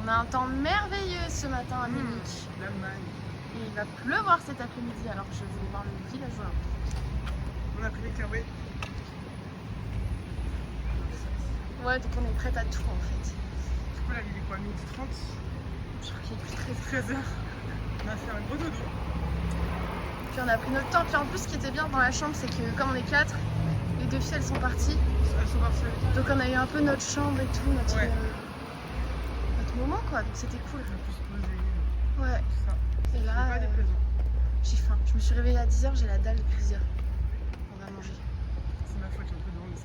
On a un temps merveilleux ce matin à Munich. L'Allemagne. Et il va pleuvoir cet après-midi alors que je voulais voir le village olympique. On a pris les carrés. Ouais, donc on est prête à tout en fait. Du coup, là, il est quoi, 12h30? Je crois qu'il est plus 13h. 13h. On a fait un gros dodo. Puis on a pris notre temps. Puis en plus, ce qui était bien dans la chambre, c'est que comme on est 4, les 2 filles elles sont parties. Elles sont parties. Donc on a eu un peu notre chambre et tout, notre, Ouais. notre moment quoi. Donc c'était cool. On a pu se poser. Ouais. Tout ça. Et C'est là, pas déplaisant. j'ai faim. Je me suis réveillée à 10h, j'ai la dalle depuis 10h. On va manger. C'est ma faute, j'ai un peu dormi ça.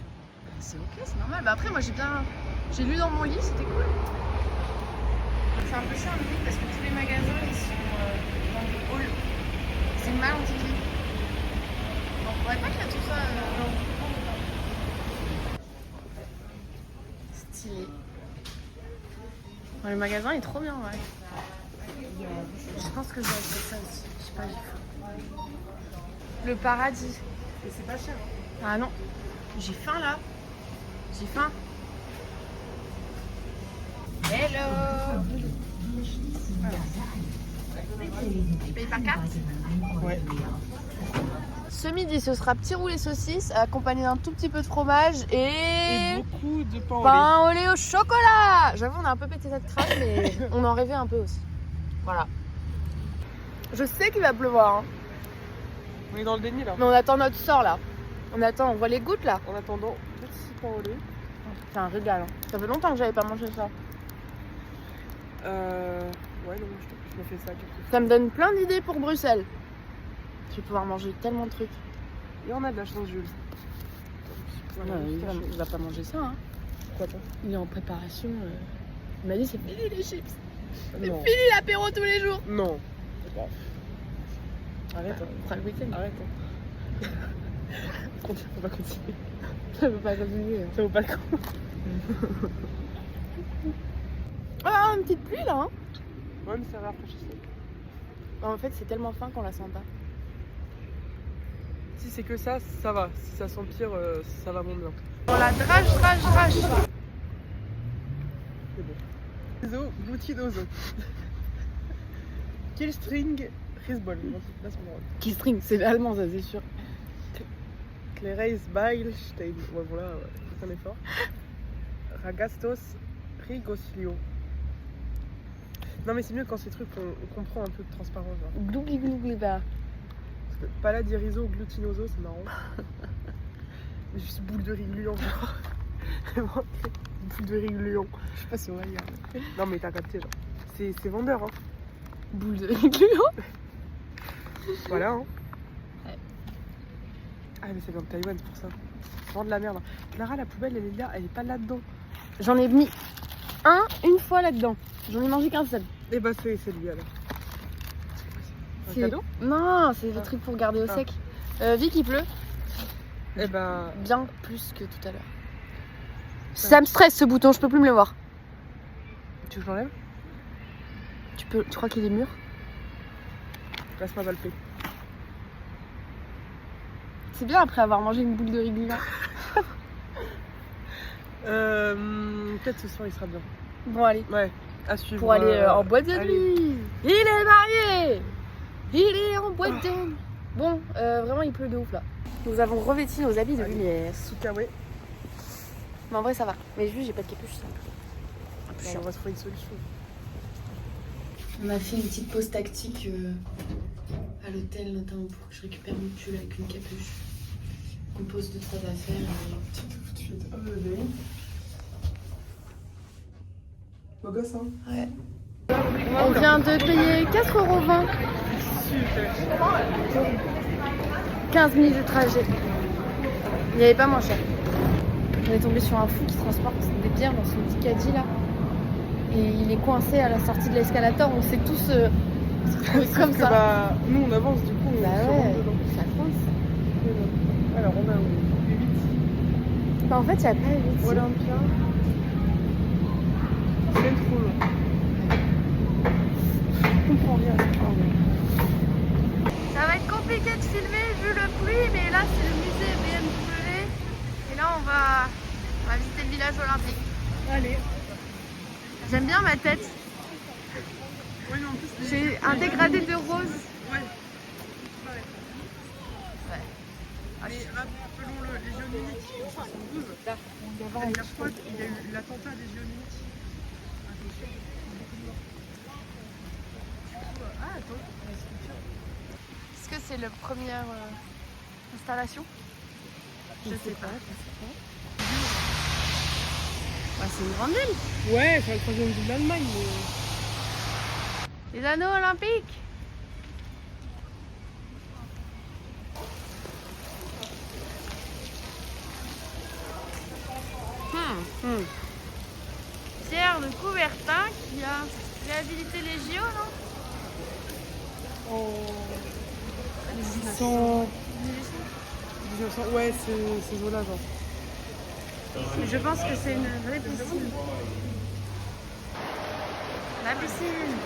C'est ok, c'est normal. Bah après, moi j'ai lu dans mon lit, c'était cool. C'est un peu chiant à Munich parce que tous les magasins ils sont dans des halls. C'est mal indiqué. Bon, on pourrait pas qu'il y a tout ça. Stylé. Bon, le magasin est trop bien, ouais. Je pense que je vais acheter ça aussi. Je sais pas, j'ai faim. Le paradis. Et c'est pas cher. Hein. Ah non, j'ai faim là. J'ai faim. Hello. Tu payes par carte? Ouais. Ce midi, ce sera petit roulé saucisse accompagné d'un tout petit peu de fromage Et et beaucoup de pain au lait. pain au lait au chocolat. J'avoue, on a un peu pété cette crème, mais on en rêvait un peu aussi. Voilà. Je sais qu'il va pleuvoir, hein, On est dans le déni là. mais on attend notre sort là. On voit les gouttes là. En attendant, petit pain au lait. C'est un régal. Hein. Ça fait longtemps que j'avais pas mangé ça. Ouais, non, je me fais ça quelquefois. Ça me donne plein d'idées pour Bruxelles. Je vais pouvoir manger tellement de trucs. Et on a de la chance, Jules. Voilà, Il va pas manger ça. Hein. Pourquoi pas? Il est en préparation. Il m'a dit c'est fini les chips. C'est Non. fini l'apéro tous les jours. Non. Arrête. On fera le week-end. Arrête. On va continuer. Ça veut pas continuer. Ça vaut pas le coup. Ah, une petite pluie là. Hein. Ouais, mais ça va rafraîchissant. En fait, c'est tellement fin qu'on la sent pas. Si c'est que ça, ça va. Si ça s'empire, ça va moins bien. On la drage. C'est bon. Zo, glutinoso. Killstring Risbol. Là, c'est bon. Qui string, c'est allemand ça, c'est sûr. Clarice Beilstein. Ouais, voilà, c'est un effort. Ragastos Rigoslio. Non, mais c'est mieux quand ces trucs, on comprend un peu de transparence. Genre. Glougli bah. Parce que paladirizo glutinoso, c'est marrant. Mais juste boule de riz gluant. Vraiment, boule de riz gluant. Je sais pas si on va lire. Non, mais t'as capté, genre. C'est vendeur, hein. Boule de gluant. Voilà, hein. Ouais. Ah, mais c'est dans Taïwan, c'est pour ça. C'est vraiment de la merde. Clara, la poubelle, elle est là, elle est pas là-dedans. J'en ai mis une fois là-dedans. J'en ai mangé qu'un seul. Et bah, c'est lui alors. Un C'est- cadeau? Non, c'est le Ah. truc pour garder au Ah. sec. Vic, il pleut. Et bah. Bien plus que tout à l'heure. Ça me stresse ce bouton, je peux plus me le voir. Tu veux que je l'enlève? Tu crois qu'il est mûr? Laisse-moi palper. C'est bien après avoir mangé une boule de riz gluant. Peut-être ce soir il sera bien. Bon allez, Ouais, à suivre. pour aller en boîte de allez. nuit. Il est marié. Il est en boîte de nuit. Bon, vraiment il pleut de ouf là. Nous avons revêti nos habits de Allez. lumière. Soukawe. Mais en vrai ça va. Mais juste j'ai pas de capuche, c'est un peu On chiant. va trouver une solution. On a fait une petite pause tactique à l'hôtel, notamment pour que je récupère mon pull avec une capuche. On pose 2-3 affaires. Beau gosse, hein? Ouais. On vient de payer 4,20 € Super. 15 minutes de trajet. Il n'y avait pas moins cher. On est tombé sur un fou qui transporte des bières dans son petit caddie là. Et il est coincé à la sortie de l'escalator. On s'est tous retrouvés comme Que ça. bah, nous on avance du coup, on Bah se ouais, rentre dedans. ça coince. Alors on a où? Bah en fait, il n'y a pas 8. Olympia. C'est trop long. Je comprends rien. Ça va être compliqué de filmer vu le pluie, mais là c'est le musée BMW. Et là on va visiter le village olympique. Allez. J'aime bien ma tête. Ouais, mais en plus, C'est un dégradé de rose. Ouais. Ouais. Ah, Mais rappelons-le, les Géominiques en 72, la dernière fois, il y a eu l'attentat des Géominiques. Attention, beaucoup de morts. Ah, attends, la sculpture. Est-ce que c'est la première installation? Je sais pas. Bah, c'est une grande ville. Ouais, c'est la troisième ville d'Allemagne, mais... Les anneaux olympiques. Pierre de Coubertin qui a réhabilité les JO, non? En 1800... Ouais, ces eaux-là, genre. Je pense que c'est une vraie piscine. La piscine.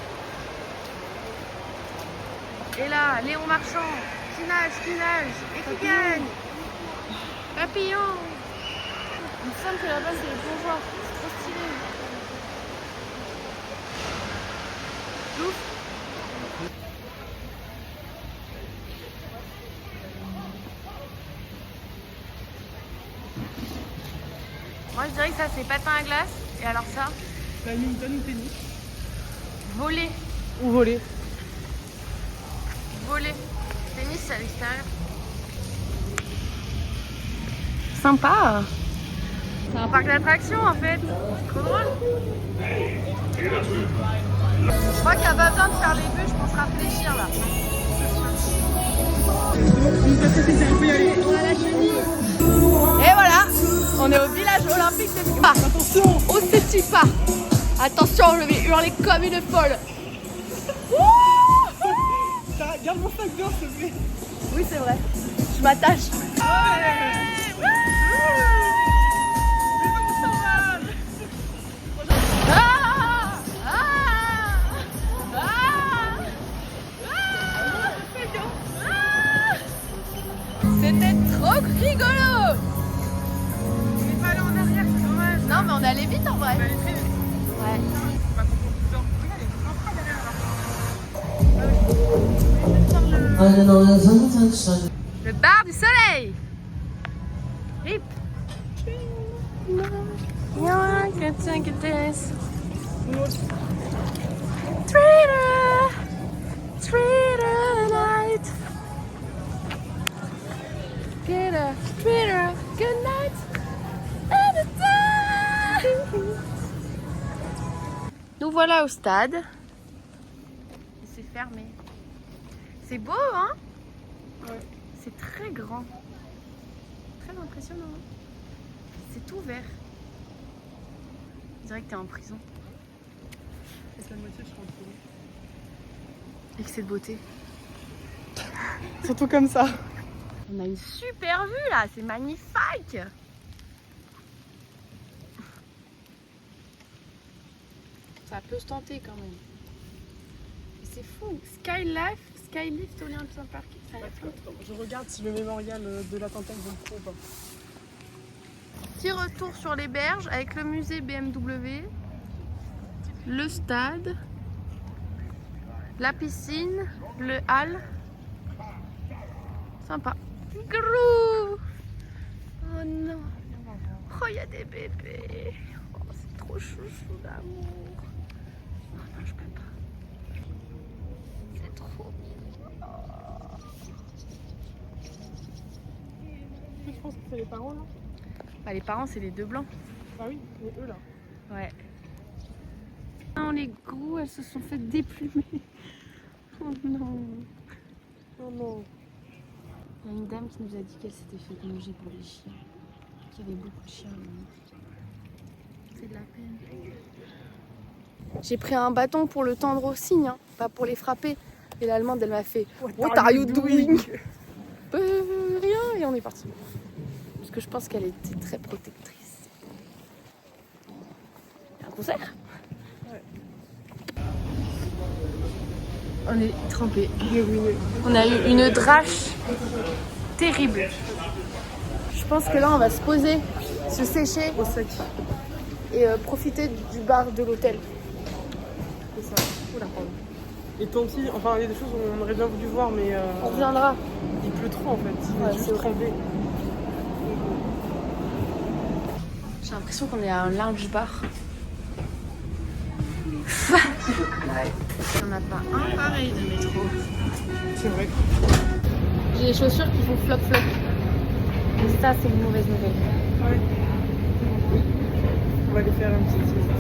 Et là, Léon Marchand, qui nage, et qui gagne. Papillon. Il me semble que là-bas c'est les bourgeois. C'est trop stylé. Ouf. Moi je dirais que ça c'est patin à glace. Et alors ça, Badminton ou tennis. voler. Ou voler. Voler. Tennis à l'extérieur. Sympa. C'est un parc d'attractions en fait. C'est trop drôle. Je crois qu'il n'y a pas besoin de faire les bûches pour se rafraîchir là. Et voilà, on est au village olympique de Biga. Attention! On s'étire pas. Attention, je vais hurler comme une folle. Garde mon sac d'or, s'il te plaît. Oui, c'est vrai. Je m'attache. C'était trop rigolo. On n'est pas allé en arrière, c'est dommage. Non, mais on allait vite en vrai. On allait très vite. Ouais. Pas pour plus d'or. Regarde, il y a des enfants derrière là. Le bar du soleil. Rip. Twitter night. Twitter, good night. Nous voilà au stade. C'est fermé. C'est beau, hein? Ouais. C'est très grand. Très impressionnant. Hein, c'est tout vert. On dirait que t'es en prison. Et c'est la moitié, je suis en prison. Avec cette beauté. Surtout comme ça. On a une super vue là, c'est magnifique. Ça peut se tenter quand même. C'est fou. Skylift Olympia Park. Ça a l'air fou. Je regarde si le mémorial de l'attentat vaut le coup ou pas. Petit retour sur les berges avec le musée BMW, le stade, la piscine, le hall. Sympa. Grou. Oh non. Oh, il y a des bébés. Oh, c'est trop chouchou d'amour. Oh non, je peux pas. C'est trop mignon. Je pense que c'est les parents là. Bah, les parents, c'est les deux blancs. Ah oui, mais eux là. Ouais. Non, les gros, elles se sont fait déplumer. Oh non. Oh non. Il y a une dame qui nous a dit qu'elle s'était fait manger pour les chiens. Qu'il y avait beaucoup de chiens. C'est de la peine. J'ai pris un bâton pour le tendre aux cygnes, hein, pas pour les frapper. Et l'allemande, elle m'a fait What are you doing? Rien, et on est parti. Parce que je pense qu'elle était très protectrice. Il y a un concert? Ouais. On est trempés. On a eu une drache terrible. Je pense que là, on va se poser, se sécher Au sec. et profiter du bar de l'hôtel. C'est ça. Oula, pardon. Et Tanti, enfin il y a des choses où on aurait bien voulu voir mais On reviendra. il pleut trop en fait, il Ouais, est juste c'est trempé. J'ai l'impression qu'on est à un lounge bar. Il n'y en a pas un pareil de métro. C'est vrai. J'ai les chaussures qui font flop flop. Et ça, c'est une mauvaise nouvelle. Ouais. On va aller faire une petite sieste.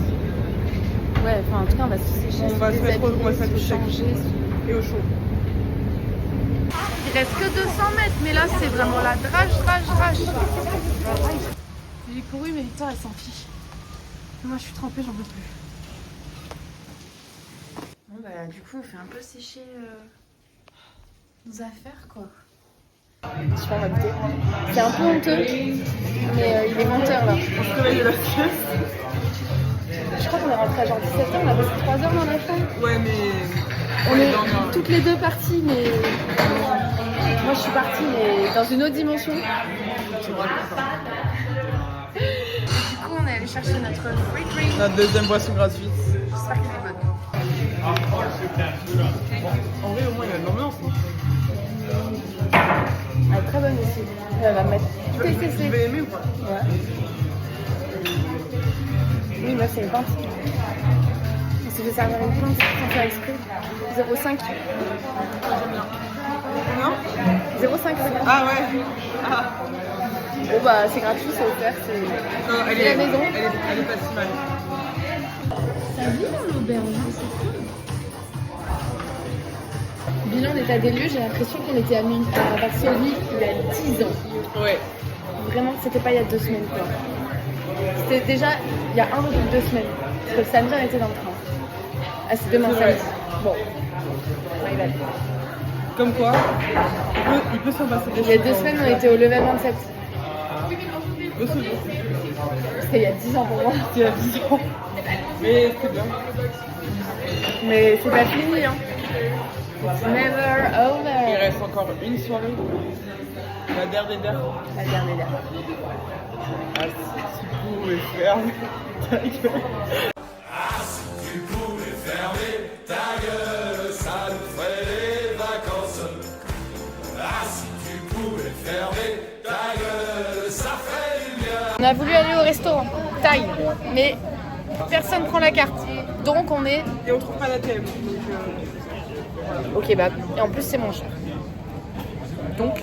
Ouais, enfin en tout cas, on va se sécher. On va se mettre au sec. changer. Et au chaud. Il reste que 200 mètres, mais là, c'est vraiment la rage. J'ai couru, mais Victor, elle s'en fiche. Moi, je suis trempée, j'en peux plus. Bon, bah, du coup, on fait un peu sécher nos affaires, quoi. Je sais pas, on va goûter. C'est un peu honteux, mais il est 20h là. On se réveille de la sieste. Je crois qu'on est rentré à genre 17h, on a passé 3 heures dans la chambre. Ouais, mais. On est toutes les deux parties, mais. Moi, je suis partie, mais dans une autre dimension. Du coup, on est allé chercher notre free drink. Notre deuxième boisson gratuite. J'espère qu'elle est bonne. En vrai, au moins, il y a de l'ambiance. Elle est très bonne aussi. Elle va me mettre. Tu vas aimer ou pas? Ouais. Oui, moi, c'est une pinte. On s'est fait servir une pinte sans faire exprès. 0,5. Non? 0,5, c'est bien. Ah ouais. Ah. Bon, bah, c'est gratuit, c'est offert. C'est Non, elle c'est est la maison. Elle est pas si mal. Ça vit dans l'auberge, c'est cool. Bilan d'état des lieux, j'ai l'impression qu'on était à Varsovie il y a 10 ans. Ouais. Vraiment, c'était pas il y a 2 semaines, quoi. C'était déjà il y a 1 ou 2 semaines. Parce que le samedi, on était dans le train. Ah, c'est demain C'est vrai. samedi. Bon. My bad. Comme quoi, il peut s'en passer des Il y a choses. 2 semaines, on était au level 27. Deux secondes. C'était il y a 10 ans pour moi. C'était il y a 10 ans. Mais c'est bien. Mais c'est pas fini, hein. It's never Il over. reste encore une soirée. La dernière. La dernière. Ah, si tu pouvais fermer ta gueule. Tu pouvais fermer ta gueule, ça nous ferait les vacances. Ah, si tu pouvais fermer ta gueule, ça ferait du bien. On a voulu aller au restaurant, taille, mais personne prend la carte. Donc on est Et on trouve pas la thème. au kebab. Et en plus, c'est moins cher. Donc,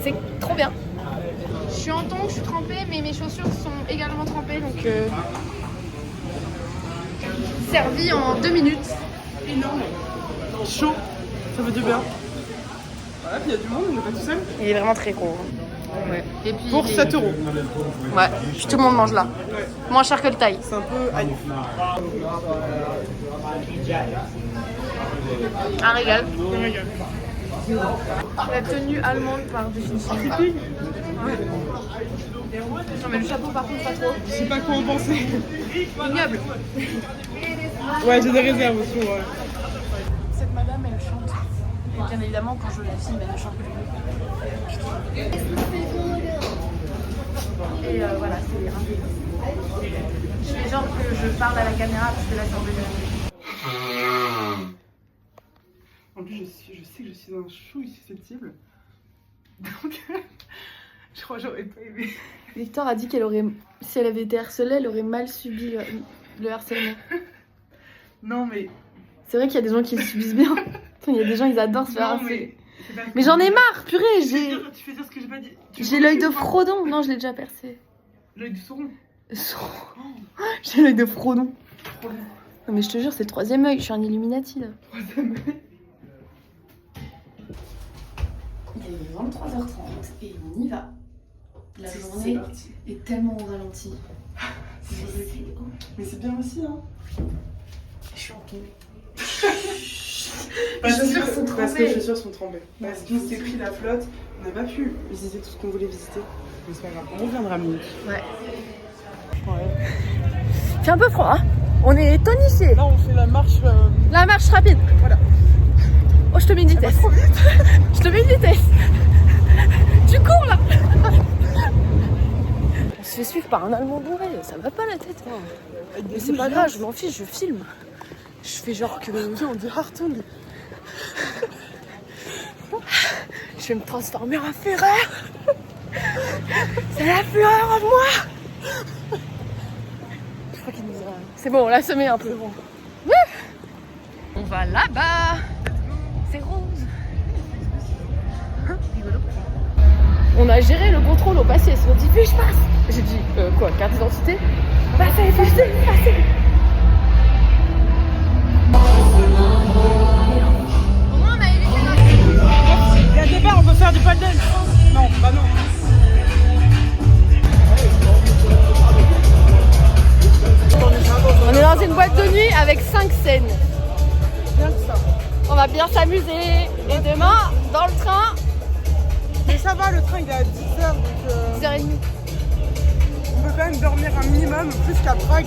c'est trop bien. Je suis en tongs, je suis trempée, mais mes chaussures sont également trempées. Donc, servi en 2 minutes. Énorme. Chaud. Ça fait du bien. Voilà, puis il y a du monde, on n'est pas tout seul. Il est vraiment très gros. Ouais. Et puis, Pour 7 €. Ouais, puis tout le monde mange là. Ouais. Moins cher que le taille. C'est un peu aïe. Un régal. Un régal. La tenue allemande par définition. Ouais. Non mais le chapeau par contre pas trop. Je sais pas quoi en penser. Ignoble. Ouais, j'ai des réserves aussi. Ouais. Cette madame elle chante. Et bien évidemment quand je la filme elle ne chante plus. Et voilà, c'est un peu. Je fais genre que je parle à la caméra parce que là c'est en En plus, je sais que je suis un chou susceptible. Donc, je crois que j'aurais pas aimé. Victor a dit qu'elle aurait, si elle avait été harcelée, elle aurait mal subi le harcèlement. Non, mais. C'est vrai qu'il y a des gens qui le subissent bien. Il y a des gens, ils adorent se faire Non, harceler. c'est pas- Mais j'en ai marre, purée, Tu fais dire ce que j'ai pas dit. j'ai l'œil de Frodon. Non, je l'ai déjà percé. L'œil du sauron. J'ai l'œil de Frodon. Trop long. Non mais je te jure, c'est le 3e œil, je suis un Illuminati là. Troisième œil. Il est 23h30 et on y va. La C'est journée parti. est tellement au ralenti. Mais c'est bien aussi, hein. Je suis en tombée. Parce Les chaussures sont Parce que trempées. les chaussures sont trempées. Parce qu'on s'est pris la flotte, on n'a pas pu visiter tout ce qu'on voulait visiter. Mais c'est pas grave, on reviendra minute. Ouais. Il fait un peu froid, hein. On est tonifié. Là, on fait la marche. La marche rapide. Voilà. Oh, je te mets une vitesse. Je te mets une vitesse. Tu cours là. On se fait suivre par un Allemand bourré, ça me va pas la tête. Avec des Mais c'est pas bougies. grave, je m'en fiche, je filme. Je fais genre que. On dit Hartung. Je vais me transformer en fureur. C'est la fureur en moi. Je crois qu'il nous a... C'est bon, on l'a semé un peu. Bon. On va là-bas. C'est rose. Rigolo. On a géré le contrôle au passé. On dit, puis je passe. J'ai dit, quoi, carte d'identité? Passez, passez, passez. Au moins, on a évité notre... Il y a des bars, on peut faire du paddle. Non, bah non. On est dans une boîte de nuit avec 5 scènes. Bien que ça. On va bien s'amuser. Et demain, dans le train, Mais ça va, le train il est à 10h, donc 10h30. on peut quand même dormir un minimum, plus qu'à Prague.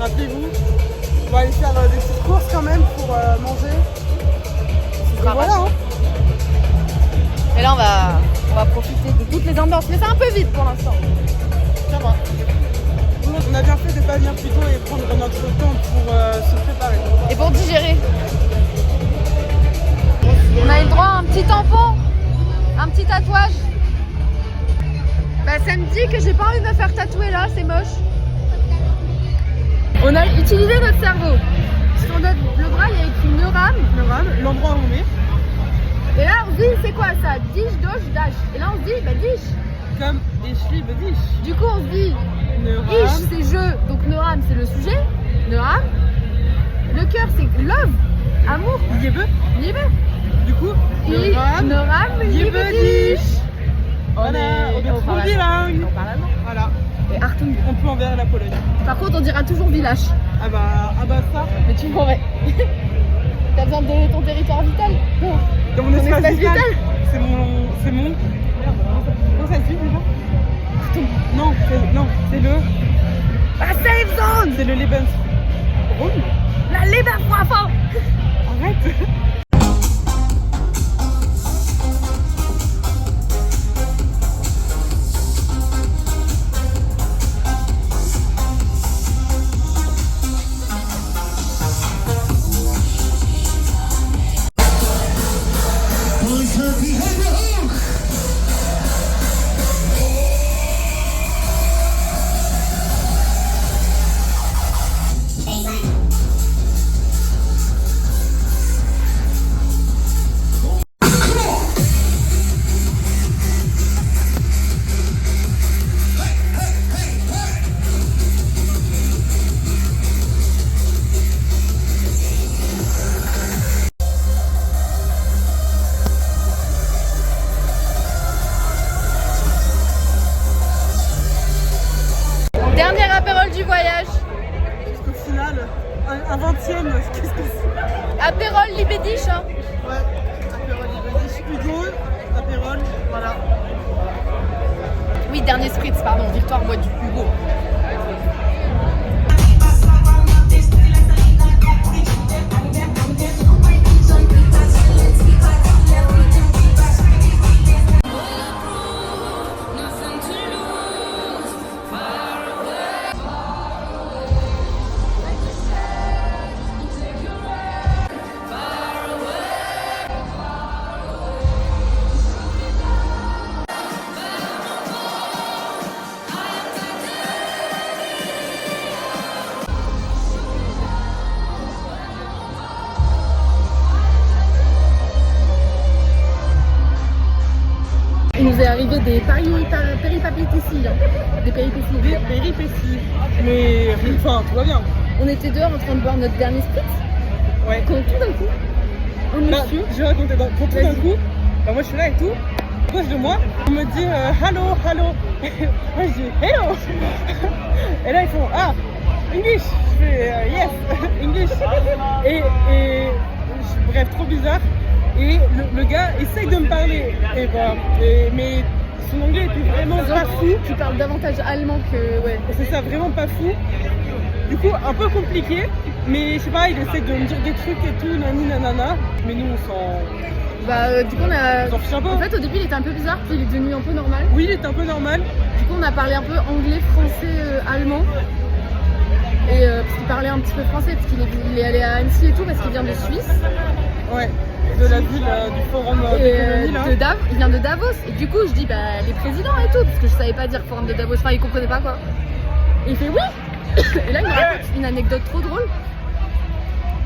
Rappelez-vous. On va aller faire des petites courses quand même pour manger. Et voilà, hein. Et là, on va profiter de toutes les ambiances. Mais c'est un peu vide pour l'instant. Ça va. On a bien fait de ne pas venir plus tôt et prendre notre temps pour se préparer. Et pour digérer. On a eu le droit à un petit tampon, un petit tatouage. Bah, ça me dit que j'ai pas envie de me faire tatouer là, c'est moche. On a utilisé notre cerveau. Sur le bras, il y a écrit Neuram. L'endroit où on est, Et là, on se dit, c'est quoi ça? Dish, dosh, dash. Et là, on se dit, bah, dish. comme Eschli Bedish. Du coup, on se dit, ish, c'est jeu. Donc, Neuram, c'est le sujet. Neuram. Le cœur, c'est love. Amour. Yebe. Liebe. Du coup, Neuram, Yebedish. On Voilà, est on est trop bilingue. On parle allemand. Voilà, Et Artung. on peut envers la Pologne. Par contre, on dira toujours village. Ah bah ça, Mais tu m'aurais. T'as besoin de ton territoire vital? Non. dans mon Ton espace espace vital, vital. c'est mon... Merde, comment ça se dit déjà? Non, c'est le... La safe zone. C'est le Lebensraum. La Leberwaffe. Arrête. Dernier apérole du voyage. Parce qu'au final, un 20e, qu'est-ce que c'est? Apérole Libédiche. Hein. Ouais, apérole Libedish, Hugo, apérole, voilà. Oui, dernier spritz, pardon. Victoire, moi du Hugo. Il nous est arrivé des péripéties. Hein. Des péripéties. Des péripéties. Mais enfin, tout va bien. On était dehors en train de boire notre dernier spritz. Ouais. Quand tout d'un coup, un Bah, monsieur. je vais raconter quand tout d'un coup, bah moi je suis là et tout, proche de moi, on me dit hello, hello. Moi je dis hello. Et là ils font ah, English. Je fais yes, English. Et bref, trop bizarre. Et le gars essaye de me parler. Et bah, mais son anglais était vraiment pas fou. Tu parles davantage allemand que. Ouais. C'est ça, vraiment pas fou. Du coup, un peu compliqué, mais je sais pas, il essaie de me dire des trucs et tout, nani nanana. Mais nous, on s'en Bah, du coup, on a. fiche un peu. En fait, au début, il était un peu bizarre, puis il est devenu un peu normal. Oui, il est un peu normal. Du coup, on a parlé un peu anglais, français, allemand. Et parce qu'il parlait un petit peu français, parce qu'il est allé à Annecy et tout, parce qu'il vient de Suisse. Ouais, de la ville, du forum d'économie là. Il vient de Davos. Et du coup, je dis, bah, les présidents et tout, parce que je savais pas dire forum de Davos. Enfin, il comprenait pas quoi. Et il fait oui. Et là, il me raconte une anecdote trop drôle.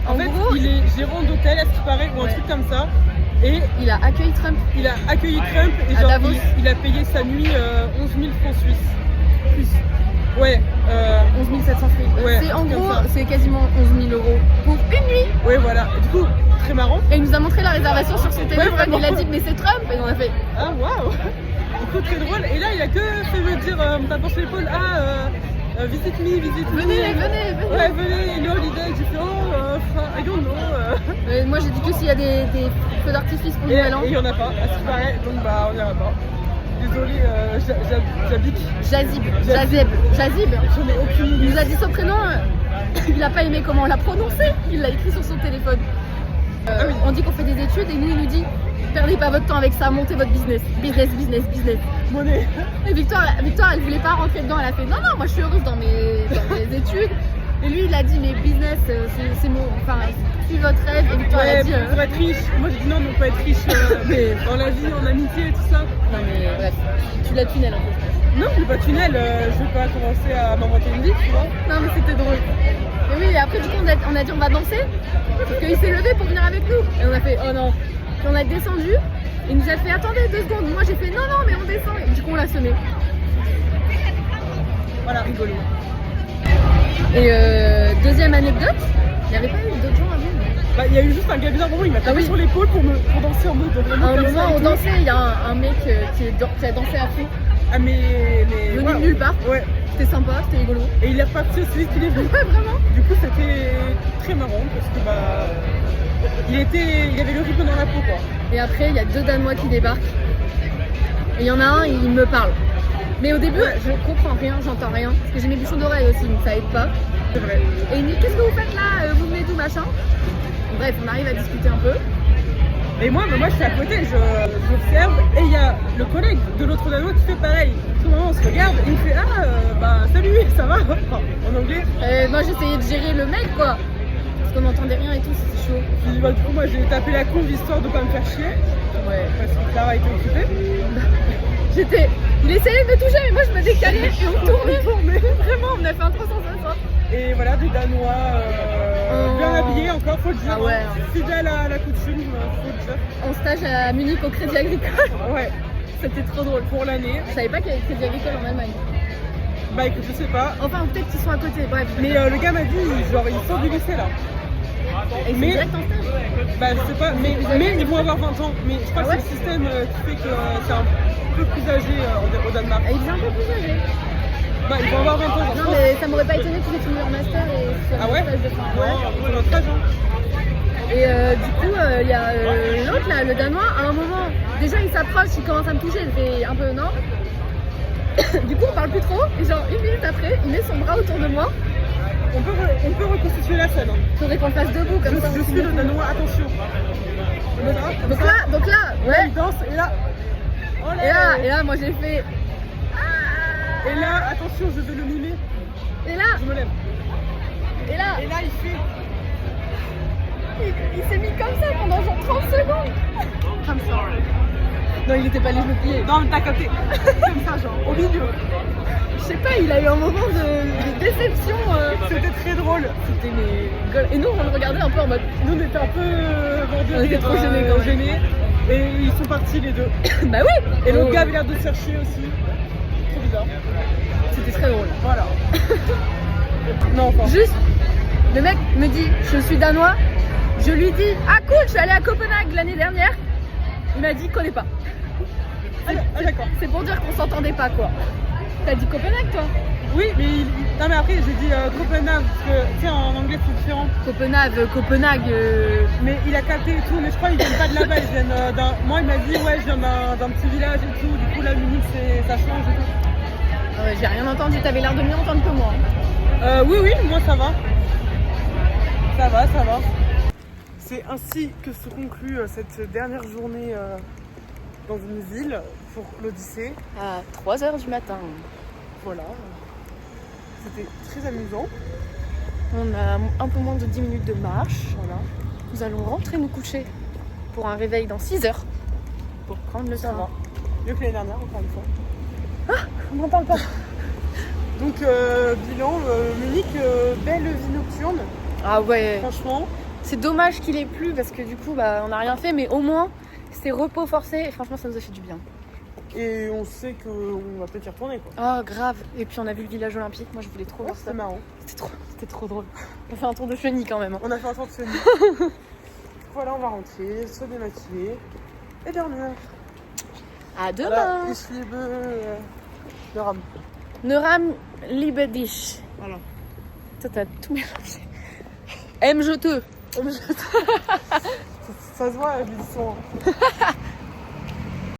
En fait, gros, il est gérant d'hôtel, à ce qui paraît, ou un truc comme ça. Et il a accueilli Trump. Il a accueilli Trump et à genre, Davos. il a payé sa nuit 11 000 francs suisses. Plus. Ouais. 11 700 francs. Ouais, c'est en gros, c'est quasiment 11 000 euros pour une nuit. Ouais, voilà. Du coup, très marrant. Et il nous a montré la réservation sur son téléphone. Il a dit, mais c'est Trump. Et on a fait. Ah, waouh. Du coup, très drôle. Et là, il a que fait me dire, t'as pensé l'épaule, visite me. Venez. Ouais, venez, no holiday. J'ai fait, I don't know. Moi, j'ai dit que s'il y a des feux d'artifice pour Nouvel An. Et il n'y en a pas, à ce qui paraît, donc bah, on n'ira pas. Désolé, Jazib. J'en ai aucune idée. Il nous a dit son prénom, il n'a pas aimé comment on l'a prononcé, il l'a écrit sur son téléphone. Oui. On dit qu'on fait des études et lui il nous dit perdez pas votre temps avec ça, montez votre business. Monnaie. Et Victoire elle voulait pas rentrer dedans, elle a fait non moi je suis heureuse dans mes études. Et lui il a dit mais business c'est mon, enfin suis votre rêve. Et Victoire elle a dit pour être riche. Moi j'ai dit non mais on peut être riche dans la vie, en amitié et tout ça. Non mais bref, tu l'as tunnel un peu. Non je vais pas tunnel, je vais pas commencer à m'inventer une vie tu vois. Non mais c'était drôle. Et oui et après du coup on a dit on va danser. Parce qu'il s'est levé pour venir avec nous. Et on a fait oh non. Puis on a descendu. Il nous a fait attendez 2 secondes. Moi j'ai fait non mais on descend. Et du coup on l'a semé. Voilà, rigolo. Et deuxième anecdote, il n'y avait pas eu d'autres gens avant. Bah, il y a eu juste un gars bizarre, il m'a tapé sur l'épaule pour danser en mode vraiment. À un moment on dansait, il y a un mec qui a dansé à fond. Ah mais venu de nulle part. Ouais. C'était sympa, c'était rigolo. Et il est reparti aussi vite qu'il est venu. Ouais vraiment. Du coup c'était très marrant parce que bah il avait le rythme dans la peau quoi. Et après il y a 2 Danois qui débarquent. Et il y en a un, il me parle. Mais au début, je comprends rien, j'entends rien. Parce que j'ai mes bouchons d'oreille aussi, donc ça aide pas. C'est vrai. Et il me dit qu'est-ce que vous faites là, vous venez d'où machin. Bref, on arrive à discuter un peu. Et moi je suis à côté, j'observe et il y a le collègue de l'autre Danois qui fait pareil. Tout le moment on se regarde et il me fait salut, ça va en anglais. Moi j'essayais de gérer le mec quoi. Parce qu'on n'entendait rien et tout, c'était chaud. Puis du coup moi j'ai tapé la conve histoire de pas me faire chier. Ouais. Parce que Clara était occupée. Il essayait de me toucher mais moi je me décalais et on tournait. Vraiment, on a fait un 360. Et voilà, des Danois bien habillés encore, faut le dire. Ah ouais. Fidèles à la coutume, faut le dire. En stage à Munich au Crédit Agricole. Ouais. C'était trop drôle. Pour l'année. Je savais pas qu'il y avait Crédit Agricole en Allemagne. Bah écoute, je sais pas. Enfin, peut-être qu'ils sont à côté, bref. Mais le gars m'a dit, genre, ils sortent du lycée là. Et c'est direct en stage. Bah je sais pas, mais ils vont avoir 20 ans. Mais je crois que c'est le système qui fait que c'est un peu plus âgé au Danemark. Et il est un peu plus âgé. Bah ils vont avoir 20 ans. Non mais ça m'aurait pas étonné qu'ils aient fini leur master et ah ouais stage de fin. Ouais, notre âge. Et du coup, il y a l'autre là, le Danois, à un moment, déjà il s'approche, il commence à me toucher, je fais un peu non. Du coup on parle plus trop, et genre 1 minute après, il met son bras autour de moi. On peut reconstituer la scène. Faudrait qu'on le fasse debout comme ça. Je suis le Danois, attention. Donc là, ouais. Il danse et là. Et là, moi j'ai fait. Et là, attention, je vais le mimer. Et là, je me lève. Et là, il fait. Il s'est mis comme ça pendant genre 30 secondes. Comme ça. Non, il était pas les genoux pliés. Non, mais t'as capté. Comme ça, genre, au milieu. Je sais pas, il a eu un moment de déception. C'était très drôle. C'était mais... Et nous, on le regardait un peu en mode. Nous, on était un peu bordés. On était trop gênés. Et ils sont partis les deux. Bah oui. Et l'autre gars avait l'air de se chercher aussi. Trop bizarre. C'était très drôle. Voilà. Non, enfin. Juste, le mec me dit, je suis danois. Je lui dis, ah cool, je suis allée à Copenhague l'année dernière. Il m'a dit, connais pas. Ah d'accord. C'est pour dire qu'on s'entendait pas quoi. T'as dit Copenhague toi? Oui, mais non mais après j'ai dit Copenhague parce que tu sais en anglais c'est différent. Copenhague. Mais il a capté et tout, mais je crois qu'ils viennent pas de là-bas, ils viennent d'un. Moi il m'a dit ouais je viens d'un petit village et tout, du coup la Munich ça change et tout. J'ai rien entendu, t'avais l'air de mieux entendre que moi. Oui, moi ça va. Ça va. C'est ainsi que se conclut cette dernière journée dans une ville pour l'Odyssée. À 3h du matin. Voilà. C'était très amusant. On a un peu moins de 10 minutes de marche. Voilà. nous allons rentrer nous coucher pour un réveil dans 6 heures pour prendre le Ça train. va. Mieux que l'année dernière, encore une fois. On n'en parle pas. Donc, bilan, Munich, belle vie nocturne, Ah ouais. franchement. C'est dommage qu'il ait plu parce que du coup, bah, on n'a rien fait, mais au moins, c'était repos forcé et franchement, ça nous a fait du bien. Et on sait qu'on va peut-être y retourner, quoi. Oh, grave. Et puis, on a vu le village olympique. Moi, je voulais trop Ouais, voir ça. c'était marrant. C'était trop drôle. On a fait un tour de chenille quand même. Hein. On a fait un tour de chenille. Voilà, on va rentrer, se démaquiller et dormir. À demain. Voilà, ich liebe le rhum. Neuram liebe dich. Voilà. Toi, t'as tout mélangé. Aime, je te. Ça se voit, je lui dis souvent.